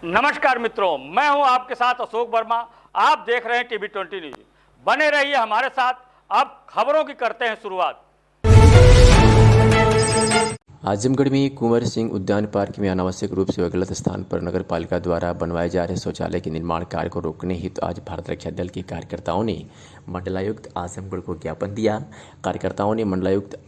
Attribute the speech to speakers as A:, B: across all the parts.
A: नमस्कार मित्रों, मैं हूं आपके साथ अशोक वर्मा। आप देख रहे हैं टीवी 20 न्यूज। बने रहिए हमारे साथ। अब खबरों की करते हैं शुरुआत।
B: आजमगढ़ में कुंवर सिंह उद्यान पार्क में अनावश्यक रूप से व गलत स्थान पर नगर पालिका द्वारा बनवाए जा रहे शौचालय के निर्माण कार्य को रोकने हेतु आज भारत रक्षा दल के कार्यकर्ताओं ने मंडलायुक्त आजमगढ़ को ज्ञापन दिया। कार्यकर्ताओं ने मंडलायुक्त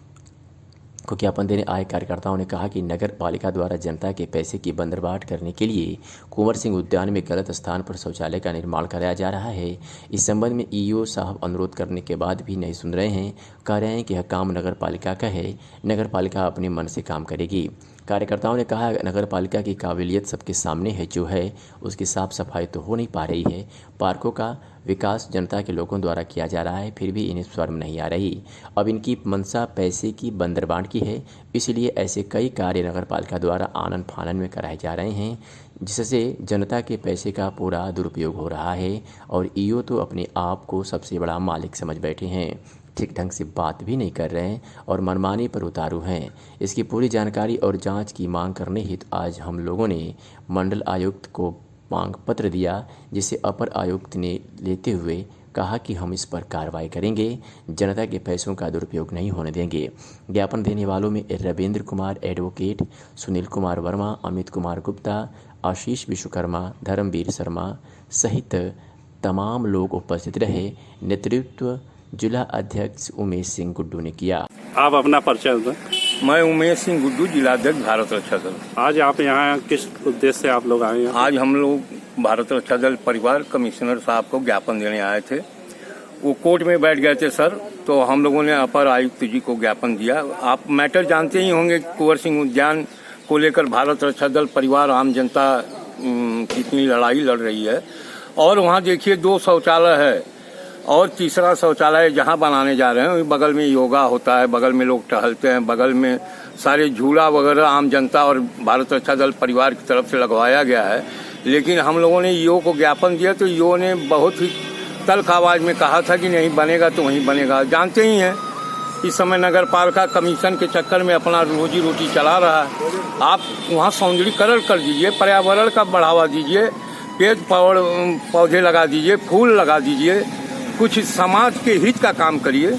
B: को ज्ञापन देने आए कार्यकर्ताओं ने कहा कि नगर पालिका द्वारा जनता के पैसे की बंदरबाट करने के लिए कुंवर सिंह उद्यान में गलत स्थान पर शौचालय का निर्माण कराया जा रहा है। इस संबंध में ईओ साहब अनुरोध करने के बाद भी नहीं सुन रहे हैं। कह रहे हैं कि यह काम नगर पालिका का है, नगर पालिका अपने मन से काम करेगी। कार्यकर्ताओं ने कहा नगर पालिका की काबिलियत सबके सामने है, जो है उसकी साफ सफाई तो हो नहीं पा रही है। पार्कों का विकास जनता के लोगों द्वारा किया जा रहा है, फिर भी इन्हें शर्म नहीं आ रही। अब इनकी मंशा पैसे की बंदरबांट की है, इसलिए ऐसे कई कार्य नगर पालिका द्वारा आनन फानन में कराए जा रहे हैं, जिससे जनता के पैसे का पूरा दुरुपयोग हो रहा है। और ईओ तो अपने आप को सबसे बड़ा मालिक समझ बैठे हैं, ठीक ढंग से बात भी नहीं कर रहे हैं और मनमानी पर उतारू हैं। इसकी पूरी जानकारी और जांच की मांग करने हेतु आज हम लोगों ने मंडल आयुक्त को मांग पत्र दिया, जिसे अपर आयुक्त ने लेते हुए कहा कि हम इस पर कार्रवाई करेंगे, जनता के पैसों का दुरुपयोग नहीं होने देंगे। ज्ञापन देने वालों में रविंद्र कुमार एडवोकेट, सुनील कुमार वर्मा, अमित कुमार गुप्ता, आशीष विश्वकर्मा, धर्मवीर शर्मा सहित तमाम लोग उपस्थित रहे। नेतृत्व जिला अध्यक्ष उमेश सिंह गुड्डू ने किया।
C: आप अपना परिचय दें।
D: मैं उमेश सिंह गुड्डू, जिलाध्यक्ष भारत रक्षा दल।
C: आज आप यहाँ किस उद्देश्य से आप लोग आए हैं?
D: आज हम लोग भारत रक्षा दल परिवार कमिश्नर साहब को ज्ञापन देने आए थे। वो कोर्ट में बैठ गए थे सर, तो हम लोगों ने अपर आयुक्त जी को ज्ञापन दिया। आप मैटर जानते ही होंगे, कुंवर सिंह उद्यान को लेकर भारत रक्षा दल परिवार आम जनता कितनी लड़ाई लड़ रही है। और वहाँ देखिए 2 शौचालय है और तीसरा शौचालय जहाँ बनाने जा रहे हैं बगल में योगा होता है, बगल में लोग टहलते हैं, बगल में सारे झूला वगैरह आम जनता और भारत रक्षा दल परिवार की तरफ से लगवाया गया है। लेकिन हम लोगों ने ईओ को ज्ञापन दिया तो ईओ ने बहुत ही तल्ख आवाज में कहा था कि नहीं बनेगा तो वहीं बनेगा। जानते ही हैं इस समय नगर पालिका कमीशन के चक्कर में अपना रोजी रोटी चला रहा है। आप वहाँ सौंदर्यीकरण कर दीजिए, पर्यावरण का बढ़ावा दीजिए, पेड़ पौधे लगा दीजिए, फूल लगा दीजिए, कुछ समाज के हित का काम करिए।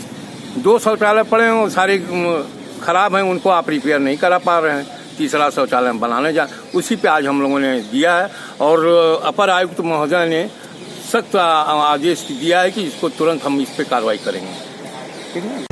D: 2 शौचालय पड़े हैं और सारे खराब हैं, उनको आप रिपेयर नहीं करा पा रहे हैं। तीसरा शौचालय बनाने जा, उसी पे आज हम लोगों ने दिया है। और अपर आयुक्त महोदय ने सख्त आदेश दिया है कि इसको तुरंत हम इस पे कार्रवाई करेंगे। ठीक है।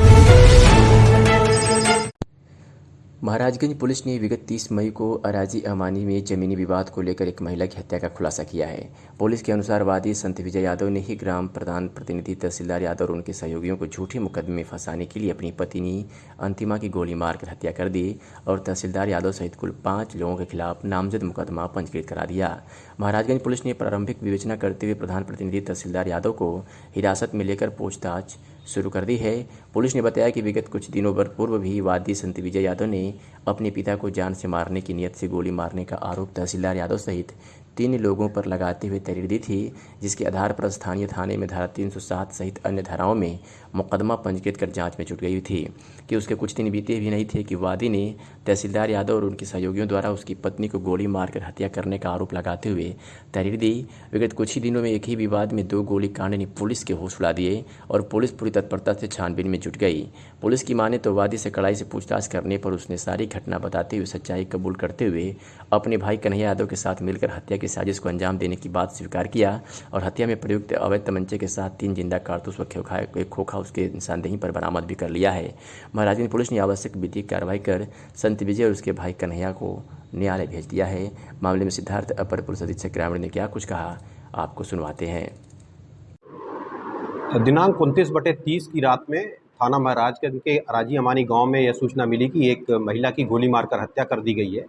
B: महाराजगंज पुलिस ने विगत 30 मई को अराजी अमानी में जमीनी विवाद को लेकर एक महिला की हत्या का खुलासा किया है। पुलिस के अनुसार वादी संत विजय यादव ने ही ग्राम प्रधान प्रतिनिधि तहसीलदार यादव और उनके सहयोगियों को झूठे मुकदमे में फंसाने के लिए अपनी पत्नी अंतिमा की गोली मारकर हत्या कर दी और तहसीलदार यादव सहित कुल 5 लोगों के खिलाफ नामजद मुकदमा पंजीकृत करा दिया। महाराजगंज पुलिस ने प्रारंभिक विवेचना करते हुए प्रधान प्रतिनिधि तहसीलदार यादव को हिरासत में लेकर पूछताछ शुरू कर दी है। पुलिस ने बताया कि विगत कुछ दिनों पूर्व भी वादी संत विजय यादव ने अपने पिता को जान से मारने की नियत से गोली मारने का आरोप तहसीलदार यादव सहित 3 लोगों पर लगाते हुए तहरीर दी थी, जिसके आधार पर स्थानीय थाने में धारा 307 सहित अन्य धाराओं में मुकदमा पंजीकृत कर जांच में जुट गई थी कि उसके कुछ दिन बीते भी नहीं थे कि वादी ने तहसीलदार यादव और उनके सहयोगियों द्वारा उसकी पत्नी को गोली मारकर हत्या करने का आरोप लगाते हुए तहरीर दी। विगत कुछ ही दिनों में एक ही विवाद में 2 गोलीकांड ने पुलिस के होश उड़ा दिए और पुलिस पूरी तत्परता से छानबीन में जुट गई। पुलिस की माने तो वादी से कड़ाई से पूछताछ करने पर उसने सारी घटना बताते हुए सच्चाई कबूल करते हुए अपने भाई कन्हैया यादव के साथ मिलकर हत्या की साजिश को अंजाम देने की बात स्वीकार किया और हत्या में प्रयुक्त अवैध तमंचे के साथ 3 जिंदा कारतूस व खोखा उसके निशानदेही पर बरामद भी कर लिया है। महाराजगंज पुलिस ने आवश्यक विधिक कार्रवाई कर संत विजय और उसके भाई कन्हैया को न्यायालय भेज दिया है। मामले में सिद्धार्थ अपर पुलिस अधीक्षक ग्रामीण ने क्या कुछ कहा, आपको सुनवाते हैं।
E: दिनांक 29/30 की रात में थाना महाराजगंज के अराजी अमानी गांव में यह सूचना मिली कि एक महिला की गोली मारकर हत्या कर दी गई है।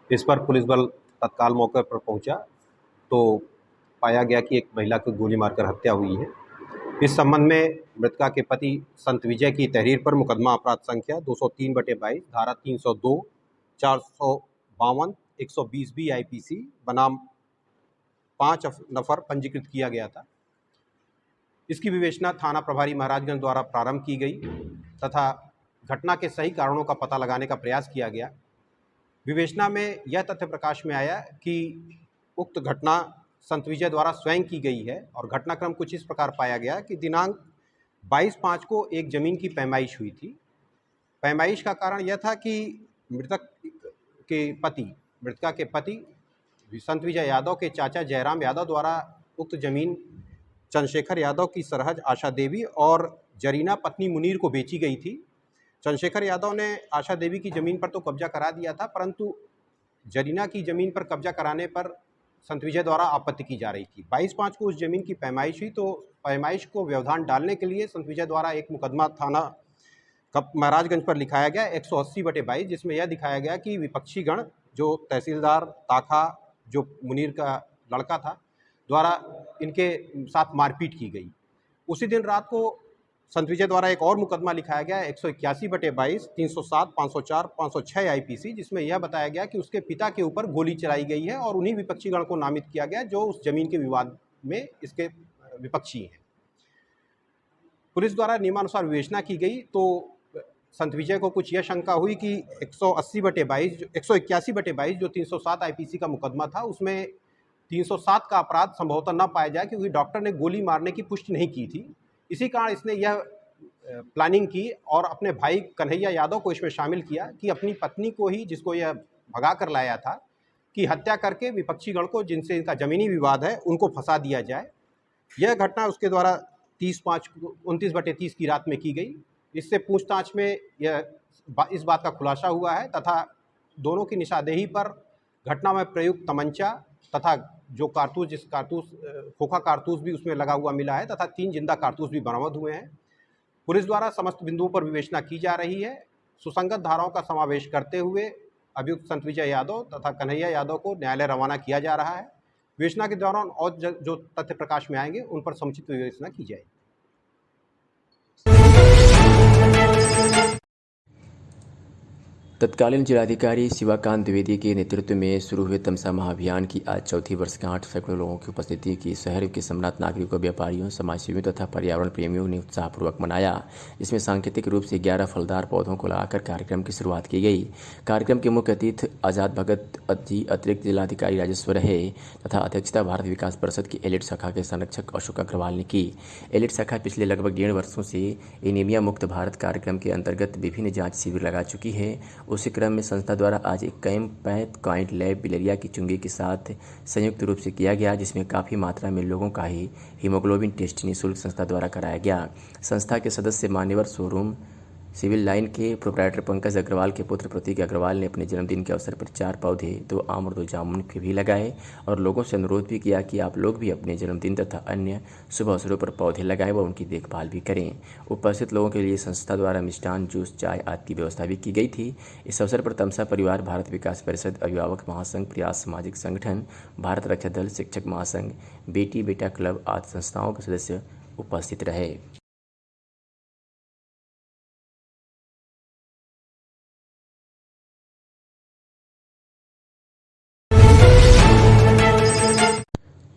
E: इस पर पुलिस बल तत्काल मौके पर पहुंचा तो पाया गया कि एक महिला की गोली मारकर हत्या हुई है। इस संबंध में मृतका के पति संत विजय की तहरीर पर मुकदमा अपराध संख्या 203/22 धारा 302 452 120 बी IPC बनाम 5 नफर पंजीकृत किया गया था। इसकी विवेचना थाना प्रभारी महाराजगंज द्वारा प्रारंभ की गई तथा घटना के सही कारणों का पता लगाने का प्रयास किया गया। विवेचना में यह तथ्य प्रकाश में आया कि उक्त घटना संत विजय द्वारा स्वयं की गई है और घटनाक्रम कुछ इस प्रकार पाया गया कि दिनांक 22/5 को एक ज़मीन की पैमाइश हुई थी। पैमाइश का कारण यह था कि मृतका के पति संत विजय यादव के चाचा जयराम यादव द्वारा उक्त ज़मीन चंद्रशेखर यादव की सरहज आशा देवी और जरीना पत्नी मुनीर को बेची गई थी। चंद्रशेखर यादव ने आशा देवी की ज़मीन पर तो कब्जा करा दिया था, परंतु जरीना की ज़मीन पर कब्जा कराने पर संत विजय द्वारा आपत्ति की जा रही थी। 22/5 को उस ज़मीन की पैमाइश हुई, तो पैमाइश को व्यवधान डालने के लिए संत विजय द्वारा एक मुकदमा थाना महाराजगंज पर लिखाया गया 180/22, जिसमें यह दिखाया गया कि विपक्षी गण जो तहसीलदार ताखा जो मुनीर का लड़का था द्वारा इनके साथ मारपीट की गई। उसी दिन रात को संत विजय द्वारा एक और मुकदमा लिखाया गया 181/22, 307, 504, 506 IPC, जिसमें यह बताया गया कि उसके पिता के ऊपर गोली चलाई गई है और उन्हीं विपक्षी गण को नामित किया गया जो उस जमीन के विवाद में इसके विपक्षी हैं। पुलिस द्वारा नियमानुसार विवेचना की गई तो संत विजय को कुछ यह शंका हुई कि 181/22 जो 307 IPC का मुकदमा था, उसमें 307 का अपराध संभवतः न पाया जाए, क्योंकि डॉक्टर ने गोली मारने की पुष्टि नहीं की थी। इसी कारण इसने यह प्लानिंग की और अपने भाई कन्हैया यादव को इसमें शामिल किया कि अपनी पत्नी को ही, जिसको यह भगा कर लाया था, की हत्या करके विपक्षी गण को जिनसे इनका ज़मीनी विवाद है उनको फंसा दिया जाए। यह घटना उसके द्वारा 29/30 की रात में की गई। इससे पूछताछ में इस बात का खुलासा हुआ है तथा दोनों की निशानदेही पर घटना में प्रयुक्त तमंचा तथा जो खोखा कारतूस भी उसमें लगा हुआ मिला है तथा 3 जिंदा कारतूस भी बरामद हुए हैं। पुलिस द्वारा समस्त बिंदुओं पर विवेचना की जा रही है। सुसंगत धाराओं का समावेश करते हुए अभियुक्त संत विजय यादव तथा कन्हैया यादव को न्यायालय रवाना किया जा रहा है। विवेचना के दौरान और जो तथ्य प्रकाश में आएंगे उन पर समुचित विवेचना की जाएगी।
B: तत्कालीन जिलाधिकारी शिवाकांत द्विवेदी के नेतृत्व में शुरू हुए तमसा महाअभियान की आज चौथी वर्षगांठ सैकड़ों लोगों की उपस्थिति की शहर के सम्राट नागरिकों, व्यापारियों, समाजसेवियों तथा पर्यावरण प्रेमियों ने उत्साहपूर्वक मनाया। इसमें सांकेतिक रूप से 11 फलदार पौधों को लगाकर कार्यक्रम की शुरुआत की गई। कार्यक्रम के मुख्य अतिथि आजाद भगत जी अतिरिक्त जिलाधिकारी राजेश्वर रहे तथा अध्यक्षता भारत विकास परिषद की एलिट शाखा के संरक्षक अशोक अग्रवाल ने की। एलिट शाखा पिछले लगभग 1.5 वर्षों से एनीमिया मुक्त भारत कार्यक्रम के अंतर्गत विभिन्न जाँच शिविर लगा चुकी है। उसी क्रम में संस्था द्वारा आज एक कैंप पॉइंट लैब बिलेरिया की चुंगी के साथ संयुक्त रूप से किया गया, जिसमें काफ़ी मात्रा में लोगों का ही हीमोग्लोबिन टेस्ट निःशुल्क संस्था द्वारा कराया गया। संस्था के सदस्य मान्यवर शोरूम सिविल लाइन के प्रोप्राइटर पंकज अग्रवाल के पुत्र प्रतीक अग्रवाल ने अपने जन्मदिन के अवसर पर 4 पौधे, 2 आम और 2 जामुन के भी लगाए और लोगों से अनुरोध भी किया कि आप लोग भी अपने जन्मदिन तथा अन्य शुभ अवसरों पर पौधे लगाएं व उनकी देखभाल भी करें। उपस्थित लोगों के लिए संस्था द्वारा मिष्ठान, जूस, चाय आदि की व्यवस्था भी की गई थी। इस अवसर पर तमसा परिवार, भारत विकास परिषद, अभिभावक महासंघ, प्रयास सामाजिक संगठन, भारत रक्षा दल, शिक्षक महासंघ, बेटी बेटा क्लब आदि संस्थाओं के सदस्य उपस्थित रहे।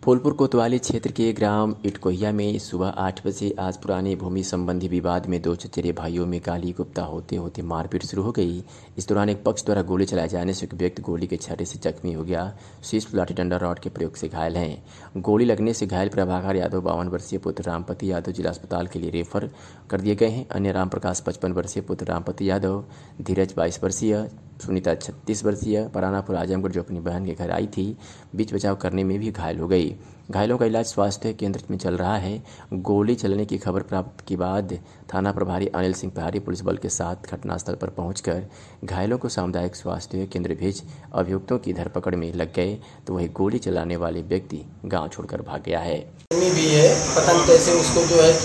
B: फूलपुर कोतवाली क्षेत्र के ग्राम इटकोहिया में सुबह 8 बजे आज पुराने भूमि संबंधी विवाद में 2 चचेरे भाइयों में गाली गुप्ता होते होते मारपीट शुरू हो गई। इस दौरान एक पक्ष द्वारा गोली चलाए जाने से एक व्यक्ति गोली के छर्रे से जख्मी हो गया। शीश लाठी डंडा रॉड के प्रयोग से घायल हैं। गोली लगने से घायल प्रभाकर यादव 52 वर्षीय पुत्र रामपति यादव जिला अस्पताल के लिए रेफर कर दिए गए हैं। अन्य राम प्रकाश 55 वर्षीय पुत्र रामपति यादव, धीरज 22 वर्षीय, सुनीता 36 वर्षीय परानापुर आजमगढ़ जो अपनी बहन के घर आई थी, बीच बचाव करने में भी घायल हो गई। घायलों का इलाज स्वास्थ्य केंद्र में चल रहा है। गोली चलने की खबर प्राप्त के बाद थाना प्रभारी अनिल सिंह पहाड़ी पुलिस बल के साथ घटनास्थल पर पहुंचकर घायलों को सामुदायिक स्वास्थ्य केंद्र भेज अभियुक्तों की धरपकड़ में लग गए, तो वही गोली चलाने वाले व्यक्ति गाँव छोड़कर भाग गया है।
F: भी है पतंग कैसे उसको जो है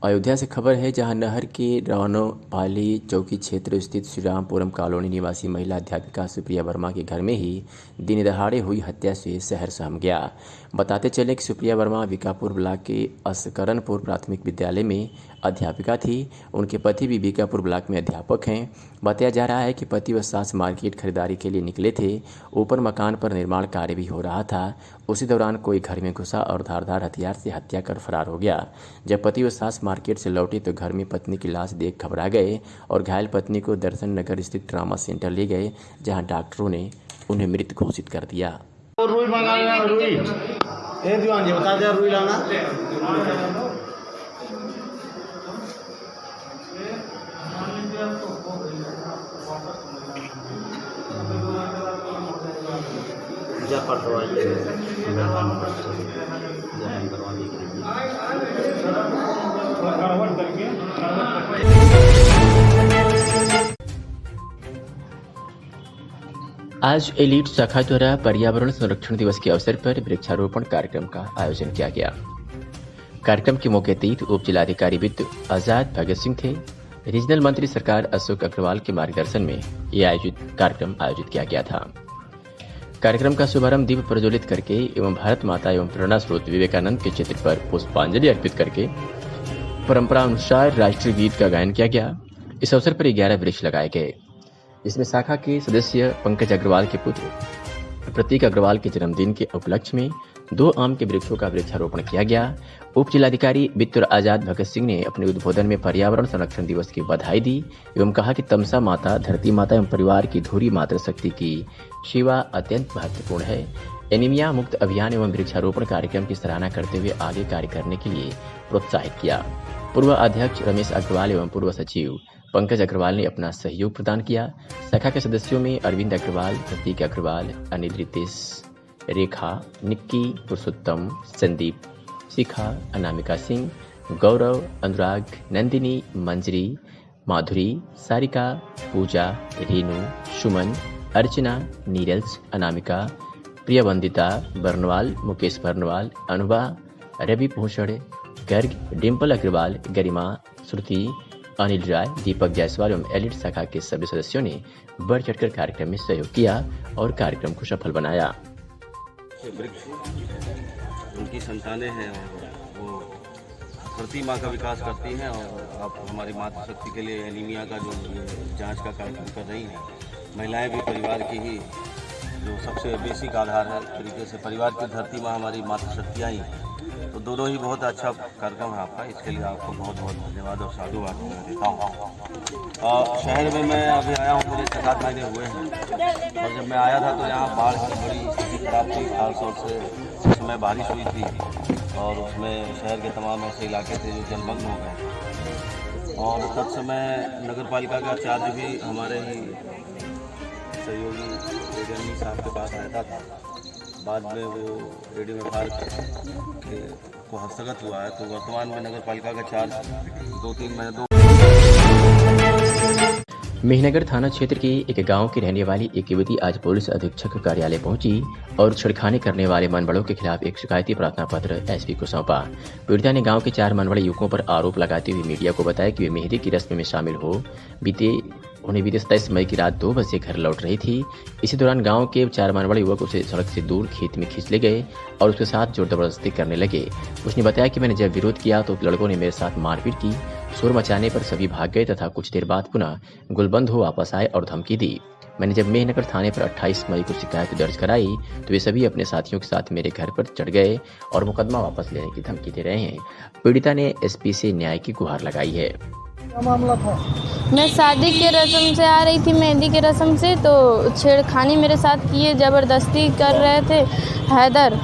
B: अयोध्या से खबर है, जहां नहर के रावनोपाली चौकी क्षेत्र स्थित श्रीरामपुरम कॉलोनी निवासी महिला अध्यापिका सुप्रिया वर्मा के घर में ही दिन दहाड़े हुई हत्या से शहर सहम गया। बताते चले कि सुप्रिया वर्मा विकापुर ब्लॉक के असकरनपुर प्राथमिक विद्यालय में अध्यापिका थी। उनके पति भी बीकापुर ब्लॉक में अध्यापक हैं। बताया जा रहा है कि पति व सास मार्केट खरीदारी के लिए निकले थे। ऊपर मकान पर निर्माण कार्य भी हो रहा था। उसी दौरान कोई घर में घुसा और धारदार हथियार से हत्या कर फरार हो गया। जब पति व सास मार्केट से लौटे तो घर में पत्नी की लाश देख घबरा गए और घायल पत्नी को दर्शन नगर स्थित ट्रामा सेंटर ले गए, जहां डॉक्टरों ने उन्हें मृत घोषित कर दिया।
G: रुई मंगाना, रुई ए दीवान जी बता दे, रुई लाना। जा पटवाइए
B: आज एलीट शाखा द्वारा पर्यावरण संरक्षण दिवस के अवसर पर वृक्षारोपण कार्यक्रम का आयोजन किया गया। कार्यक्रम के मुख्य अतिथि उप जिलाधिकारी वित्त आजाद भगत सिंह थे। रीजनल मंत्री सरकार अशोक अग्रवाल के मार्गदर्शन में यह कार्यक्रम आयोजित किया गया था। कार्यक्रम का शुभारंभ दीप प्रज्वलित करके एवं भारत माता एवं प्रेरणा स्रोत विवेकानंद के चित्र पर पुष्पांजलि अर्पित करके परंपरा अनुसार राष्ट्रीय गीत का गायन किया गया। इस अवसर पर 11 वृक्ष लगाए गए, जिसमें शाखा के सदस्य पंकज अग्रवाल के पुत्र प्रतीक अग्रवाल के जन्मदिन के उपलक्ष्य में 2 आम के वृक्षों का वृक्षारोपण किया गया। उप जिलाधिकारी वित्त आजाद भगत सिंह ने अपने उद्बोधन में पर्यावरण संरक्षण दिवस की बधाई दी एवं कहा कि तमसा माता, धरती माता एवं परिवार की धुरी मातृशक्ति की सेवा अत्यंत महत्वपूर्ण है। एनीमिया मुक्त अभियान एवं वृक्षारोपण कार्यक्रम की सराहना करते हुए आगे कार्य करने के लिए प्रोत्साहित किया। पूर्व अध्यक्ष रमेश अग्रवाल एवं पूर्व सचिव पंकज अग्रवाल ने अपना सहयोग प्रदान किया। शाखा के सदस्यों में अरविंद अग्रवाल, प्रतीक अग्रवाल, अनिल, रितेश, रेखा, निक्की, पुरुषोत्तम, संदीप, शिखा, अनामिका सिंह, गौरव, अनुराग, नंदिनी, मंजरी, माधुरी, सारिका, पूजा, रेणु, सुमन, अर्चना, नीरज, अनामिका, प्रियवंदिता बर्नवाल, मुकेश बर्नवाल, अनुभा, रवि भूषण, गर्ग, डिम्पल अग्रवाल, गरिमा, श्रुति, अनिल राय, दीपक जायसवाल एवं एलिट शाखा के सभी सदस्यों ने बढ़ चढ़कर कार्यक्रम में सहयोग किया और कार्यक्रम को सफल बनाया।
H: वृक्ष उनकी संतानें हैं और वो धरती माँ का विकास करती हैं और आप हमारी मातृशक्ति के लिए एनीमिया का जो जांच का कार्यक्रम कर रही हैं। महिलाएं भी परिवार की ही जो सबसे बेसिक आधार है, तरीके से परिवार की धरती माँ हमारी मातृशक्तियाँ ही हैं। तो दोनों ही बहुत अच्छा कार्यक्रम है आपका, इसके लिए आपको बहुत बहुत धन्यवाद और साधुवाद देता हूँ। शहर में मैं अभी आया हूँ, मुझे 6-7 महीने हुए हैं और जब मैं आया था तो यहाँ बाढ़ की बड़ी स्थिति खराब थी। खासतौर से उस समय बारिश हुई थी और उसमें शहर के तमाम ऐसे इलाके थे जो जलमग्न हो गए और तब समय नगर पालिका का चार्ज भी हमारे ही सहयोगी रेडियो साहब के पास रहता था। बाद में वो रेडियो में को हस्तगत हुआ है, तो वर्तमान में नगर पालिका का चार्ज 2-3 महीने
B: मेहनगर थाना क्षेत्र के एक गांव की रहने वाली एक युवती आज पुलिस अधीक्षक कार्यालय पहुंची और छेड़खानी करने वाले मनबड़ों के खिलाफ एक शिकायती प्रार्थना पत्र एसपी को सौंपा। पीड़िता ने गांव के 4 मनबड़े युवकों पर आरोप लगाते हुए मीडिया को बताया कि वे मेहंदी की रस्म में शामिल हो बीते 27 मई की रात 2 बजे घर लौट रही थी। इसी दौरान गांव के 4 मनबड़े युवक उसे सड़क से दूर खेत में खींच ले गए और उसके साथ जोर जबरदस्ती करने लगे। उसने बताया कि मैंने जब विरोध किया तो लड़कों ने मेरे साथ मारपीट की। शोर मचाने पर सभी भाग गए तथा कुछ देर बाद पुनः गुलबंद हो वापस आए और धमकी दी। मैंने जब मेहनगर थाने पर 28 मई को शिकायत दर्ज कराई तो वे सभी अपने साथियों के साथ मेरे घर पर चढ़ गए और मुकदमा वापस लेने की धमकी दे रहे हैं। पीड़िता ने एसपी से न्याय की गुहार लगाई है।
I: मामला था, मैं शादी के रस्म से आ रही थी, मेहंदी के रस्म से, तो छेड़खानी मेरे साथ किए, ज़बरदस्ती कर रहे थे, हैदर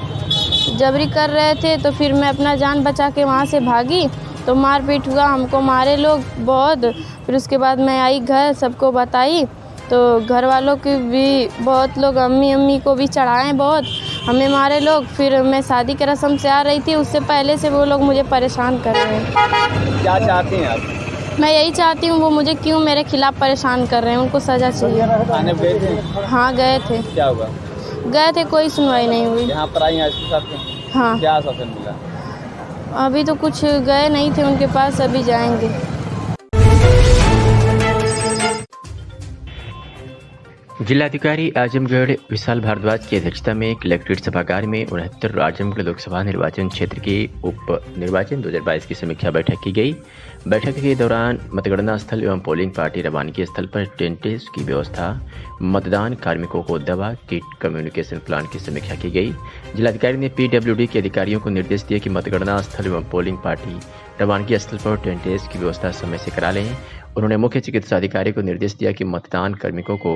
I: जबरी कर रहे थे। तो फिर मैं अपना जान बचा के वहाँ से भागी तो मारपीट हुआ, हमको मारे लोग बहुत। फिर उसके बाद मैं आई घर, सबको बताई तो घर वालों की भी बहुत लोग, अम्मी को भी चढ़ाएं बहुत, हमें मारे लोग। फिर मैं शादी के रस्म से आ रही थी, उससे पहले से वो लोग मुझे परेशान कर रहे हैं।
G: क्या चाहते हैं आप?
I: मैं यही चाहती हूँ वो मुझे क्यों मेरे खिलाफ परेशान कर रहे हैं, उनको सज़ा चाहिए।
G: थाने गए थे?
I: हाँ गए थे।
G: क्या हुआ?
I: गए थे, कोई सुनवाई नहीं हुई।
G: यहाँ पर आई हैं इसके साथ?
I: हाँ।
G: क्या आश्वासन मिला?
I: अभी तो कुछ गए नहीं थे उनके पास, अभी जाएंगे।
B: जिलाधिकारी आजमगढ़ विशाल भारद्वाज की अध्यक्षता में कलेक्ट्रेट सभागार में 69 आजमगढ़ लोकसभा निर्वाचन क्षेत्र के उप निर्वाचन 2022 की समीक्षा बैठक की गई। बैठक के दौरान मतगणना स्थल एवं पोलिंग पार्टी रवानगी स्थल पर टेंटेज की व्यवस्था, मतदान कार्मिकों को दवा किट, कम्युनिकेशन प्लान की समीक्षा की गई। जिलाधिकारी ने पीडब्ल्यूडी के अधिकारियों को निर्देश दिए कि मतगणना स्थल एवं पोलिंग पार्टी रवानगी स्थल पर टेंटेज की व्यवस्था समय से करा लें। उन्होंने मुख्य चिकित्सा अधिकारी को निर्देश दिया कि मतदान कार्मिकों को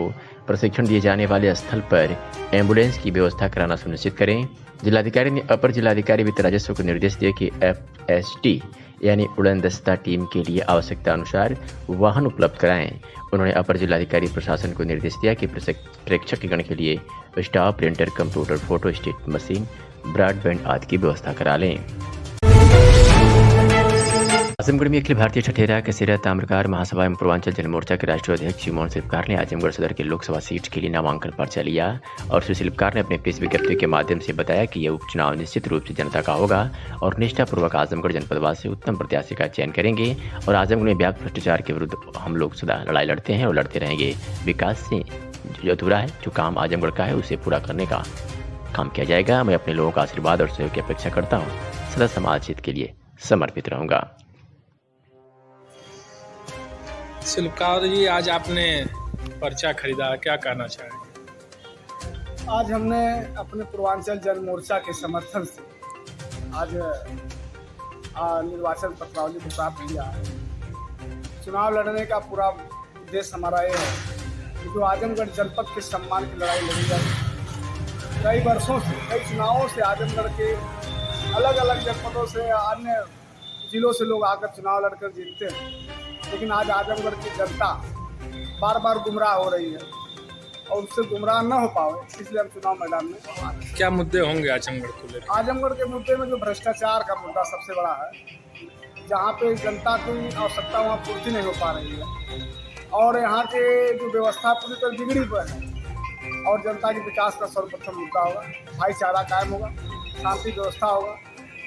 B: प्रशिक्षण दिए जाने वाले स्थल पर एम्बुलेंस की व्यवस्था कराना सुनिश्चित करें। जिलाधिकारी ने अपर जिलाधिकारी वित्त राजस्व को निर्देश दिए कि FST यानी उड़न दस्ता टीम के लिए आवश्यकता अनुसार वाहन उपलब्ध कराएं। उन्होंने अपर जिलाधिकारी प्रशासन को निर्देश दिया कि प्रेक्षकगण के लिए staff, printer, computer, photo state machine, broadband आदि की व्यवस्था करा लें। आजमगढ़ में अखिल भारतीय ठठेरा कसेरा ताम्रकार महासभा एवं पूर्वांचल जनमोर्चा के राष्ट्रीय अध्यक्ष श्री मोहन शिल्पकार ने आजमगढ़ सदर के लोकसभा सीट के लिए नामांकन पर्चा लिया और श्री शिल्पकार ने अपने प्रेस विज्ञप्ति के माध्यम से बताया कि यह उपचुनाव निश्चित रूप से जनता का होगा और निष्ठापूर्वक आजमगढ़ जनपदवाद से उत्तम प्रत्याशी का चयन करेंगे और आजमगढ़ में व्यापक भ्रष्टाचार के विरुद्ध हम लोग सदा लड़ाई लड़ते हैं और लड़ते रहेंगे। विकास से जो अधूरा है, जो काम आजमगढ़ का है, उसे पूरा करने का काम किया जाएगा। मैं अपने लोगों का आशीर्वाद और सहयोग की अपेक्षा करता हूँ। सदा समाज हित के लिए समर्पित रहूँगा।
J: शिल्पकार जी, आज आपने पर्चा खरीदा, क्या कहना चाहेंगे?
K: आज हमने अपने पूर्वांचल जन मोर्चा के समर्थन से आज निर्वाचन पत्रावली को प्राप्त किया है। चुनाव लड़ने का पूरा उद्देश्य हमारा ये है कि जो आजमगढ़ जनपद के सम्मान की लड़ाई लड़ी जाए। कई वर्षों से, कई चुनावों से आजमगढ़ के अलग अलग जनपदों से, अन्य जिलों से लोग आकर चुनाव लड़कर जीतते हैं, लेकिन आज आजमगढ़ की जनता बार बार गुमराह हो रही है और उससे गुमराह न हो पाए, इसलिए हम चुनाव मैदान में।
J: क्या मुद्दे होंगे आजमगढ़ को लेकर?
K: आजमगढ़ के मुद्दे में जो भ्रष्टाचार का मुद्दा सबसे बड़ा है, जहाँ पे जनता की आवश्यकता वहाँ पूर्ति नहीं हो पा रही है और यहाँ के जो व्यवस्था पूरी तरह बिगड़ी पर है और जनता के विकास का सर्वप्रथम मुद्दा होगा। भाईचारा कायम होगा, शांति व्यवस्था होगा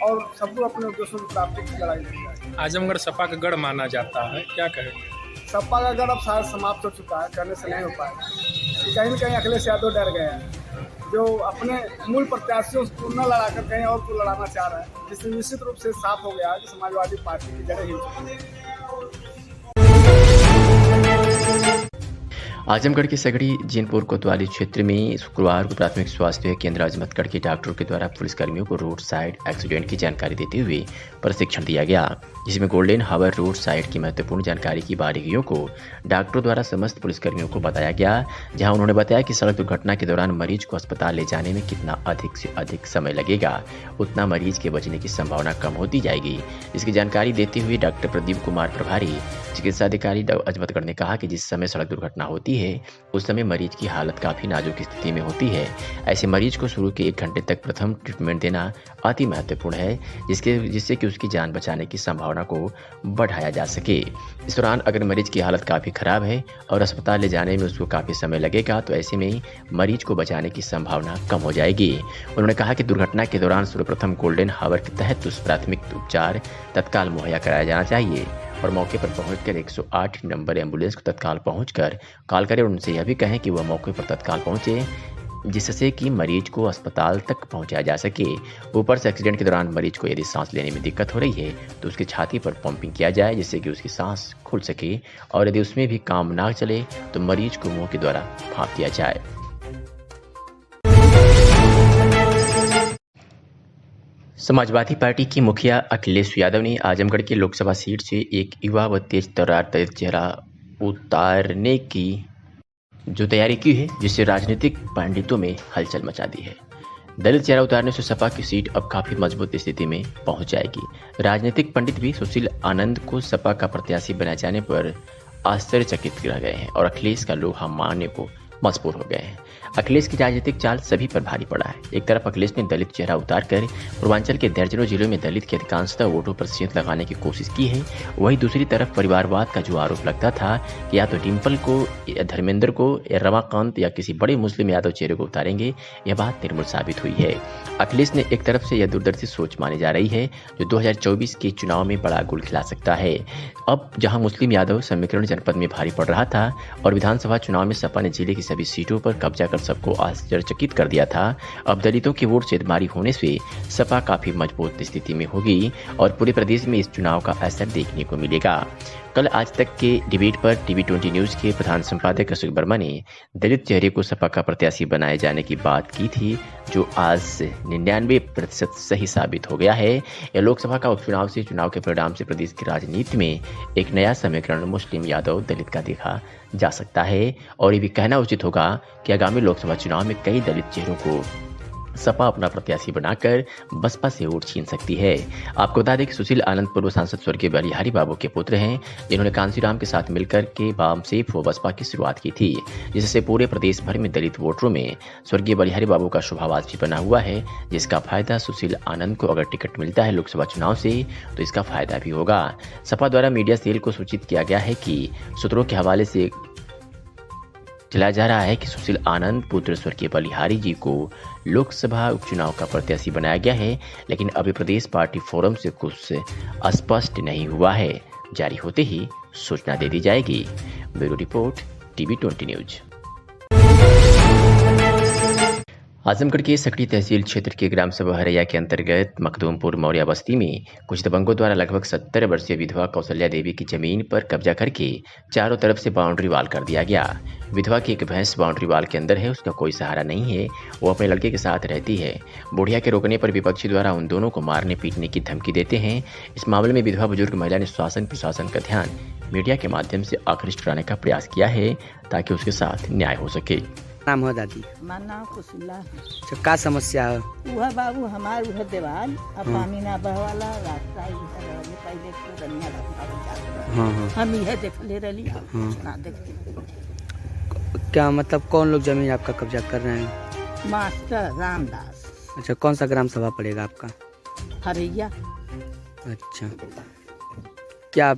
K: और सबको अपने उद्देश्यों की प्राप्ति की लड़ाई लड़ी जाए।
J: आजमगढ़ सपा का गढ़ माना जाता है, क्या कहेंगे?
K: सपा का गढ़ अब शायद समाप्त हो चुका है, कहने से नहीं हो पाएगा। कहीं न कहीं अखिलेश यादव डर गए हैं, जो अपने मूल प्रत्याशियों को न लड़ाकर कहीं और को लड़ाना चाह रहे हैं, जिससे निश्चित रूप से साफ हो गया है कि समाजवादी पार्टी की जड़ें हिल चुकी हैं।
B: आजमगढ़ के सगड़ी जीनपुर कोतवाली क्षेत्र में शुक्रवार को प्राथमिक स्वास्थ्य केंद्र अजमतगढ़ के डॉक्टरों के द्वारा पुलिसकर्मियों को रोड साइड एक्सीडेंट की जानकारी देते हुए प्रशिक्षण दिया गया, जिसमें गोल्डन हावर रोड साइड की महत्वपूर्ण जानकारी की बारीकियों को डॉक्टरों द्वारा समस्त पुलिसकर्मियों को बताया गया। जहां उन्होंने बताया कि सड़क दुर्घटना के दौरान मरीज को अस्पताल ले जाने में कितना अधिक से अधिक समय लगेगा, उतना मरीज के बचने की संभावना कम होती जाएगी। इसकी जानकारी देते हुए डॉक्टर प्रदीप कुमार प्रभारी चिकित्सा अधिकारी अजमतगढ़ ने कहा कि जिस समय सड़क दुर्घटना होती है उस समय मरीज की हालत काफी नाजुक स्थिति में होती है। ऐसे मरीज को शुरू के 1 घंटे तक प्रथम ट्रीटमेंट देना अति महत्वपूर्ण है, जिससे कि उसकी जान बचाने की संभावना को बढ़ाया जा सके। इस दौरान अगर मरीज की हालत काफी खराब है और अस्पताल ले जाने में उसको काफी समय लगेगा तो ऐसे में मरीज को बचाने की संभावना कम हो जाएगी। उन्होंने कहा कि दुर्घटना के दौरान सर्वप्रथम गोल्डन हावर के तहत उस प्राथमिक उपचार तत्काल मुहैया कराया जाना चाहिए और मौके पर पहुंचकर 108 नंबर एम्बुलेंस को तत्काल पहुंचकर कॉल करें और उनसे यह भी कहें कि वह मौके पर तत्काल पहुंचे, जिससे कि मरीज को अस्पताल तक पहुंचाया जा सके। ऊपर से एक्सीडेंट के दौरान मरीज को यदि सांस लेने में दिक्कत हो रही है तो उसकी छाती पर पंपिंग किया जाए, जिससे कि उसकी सांस खुल सके और यदि उसमें भी काम ना चले तो मरीज को मुंह के द्वारा भाप दिया जाए। समाजवादी पार्टी की मुखिया अखिलेश यादव ने आजमगढ़ की लोकसभा सीट से एक युवा व तेज तर्रार दलित चेहरा उतारने की जो तैयारी की है, जिससे राजनीतिक पंडितों में हलचल मचा दी है। दलित चेहरा उतारने से सपा की सीट अब काफी मजबूत स्थिति में पहुंच जाएगी। राजनीतिक पंडित भी सुशील आनंद को सपा का प्रत्याशी बनाए जाने पर आश्चर्यचकित रह गए हैं और अखिलेश का लोहा मारने को मजबूर हो गए हैं। अखिलेश की राजनीतिक चाल सभी पर भारी पड़ा है। एक तरफ अखिलेश ने दलित चेहरा उतारकर पूर्वांचल के दर्जनों जिलों में दलित की अधिकांशतः वोटों पर सेंध लगाने की कोशिश की है, वहीं दूसरी तरफ परिवारवाद का जो आरोप लगता था कि या तो डिम्पल को या धर्मेंद्र को या रमाकांत या किसी बड़े मुस्लिम यादव चेहरे को उतारेंगे, यह बात निर्मूल साबित हुई है। अखिलेश ने एक तरफ से यह दूरदर्शी सोच मानी जा रही है जो 2024 के चुनाव में बड़ा गुल खिला सकता है। अब जहां मुस्लिम यादव समीकरण जनपद में भारी पड़ रहा था और विधानसभा चुनाव में सपा ने जिले की सभी सीटों पर कब्जा कर सबको आश्चर्यचकित कर दिया था, अब दलितों की वोट सेधमारी होने से सपा काफी मजबूत स्थिति में होगी और पूरे प्रदेश में इस चुनाव का असर देखने को मिलेगा। कल आज तक के डिबेट पर टीवी 20 न्यूज के प्रधान संपादक अशोक वर्मा ने दलित चेहरे को सपा का प्रत्याशी बनाए जाने की बात की थी, जो आज 99% सही साबित हो गया है। यह लोकसभा का उपचुनाव से चुनाव के परिणाम से प्रदेश की राजनीति में एक नया समीकरण मुस्लिम यादव दलित का देखा जा सकता है और ये भी कहना उचित होगा कि आगामी लोकसभा चुनाव में कई दलित चेहरों को सपा अपना प्रत्याशी बनाकर बसपा से वोट छीन सकती है। आपको बता दें कि सुशील आनंद पूर्व सांसद स्वर्गीय बलिहारी बाबू के पुत्र हैं, जिन्होंने कांसीराम के साथ मिलकर के वाम से बसपा की शुरुआत की थी, जिससे पूरे प्रदेश भर में दलित वोटरों में स्वर्गीय बलिहारी बाबू का शुभाव आज भी बना हुआ है, जिसका फायदा सुशील आनंद को अगर टिकट मिलता है लोकसभा चुनाव से तो इसका फायदा भी होगा। सपा द्वारा मीडिया सेल को सूचित किया गया है कि सूत्रों के हवाले से चलाया जा रहा है कि सुशील आनंद पुत्र स्वर्गीय बलिहारी जी को लोकसभा उपचुनाव का प्रत्याशी बनाया गया है, लेकिन अभी प्रदेश पार्टी फोरम से कुछ स्पष्ट नहीं हुआ है। जारी होते ही सूचना दे दी जाएगी। Bureau report TV 20 news. Azamgarh के सकड़ी तहसील क्षेत्र के ग्राम सभा हरैया के अंतर्गत मखदूमपुर मौर्या बस्ती में कुछ दबंगों द्वारा लगभग 70 वर्षीय विधवा कौशल्या देवी की जमीन पर कब्जा करके चारों तरफ से बाउंड्री वाल कर दिया गया। विधवा की एक भैंस बाउंड्री वाल के अंदर है, उसका कोई सहारा नहीं है, वो अपने लड़के के साथ रहती है। बुढ़िया के रोकने पर विपक्षी द्वारा उन दोनों को मारने पीटने की धमकी देते हैं। इस मामले में विधवा बुजुर्ग महिला ने शासन प्रशासन का ध्यान मीडिया के माध्यम से आकृष्ट कराने का प्रयास किया है ताकि उसके साथ न्याय हो सके।
L: नाम हो दादी?
F: हमार नाम कुशला है।
L: अच्छा, का समस्या है?
F: वह बाबू हमार वह देवाल अब पानी ना बहवाला रास्ता इधर रहले पहले तो रनिया रास्ता हम यह देख ले रही ना देखते।
L: क्या मतलब कौन लोग जमीन आपका कब्जा कर रहे हैं?
F: मास्टर रामदास।
L: अच्छा, कौन सा ग्राम सभा पड़ेगा आपका?
F: हरैया।
L: अच्छा, क्या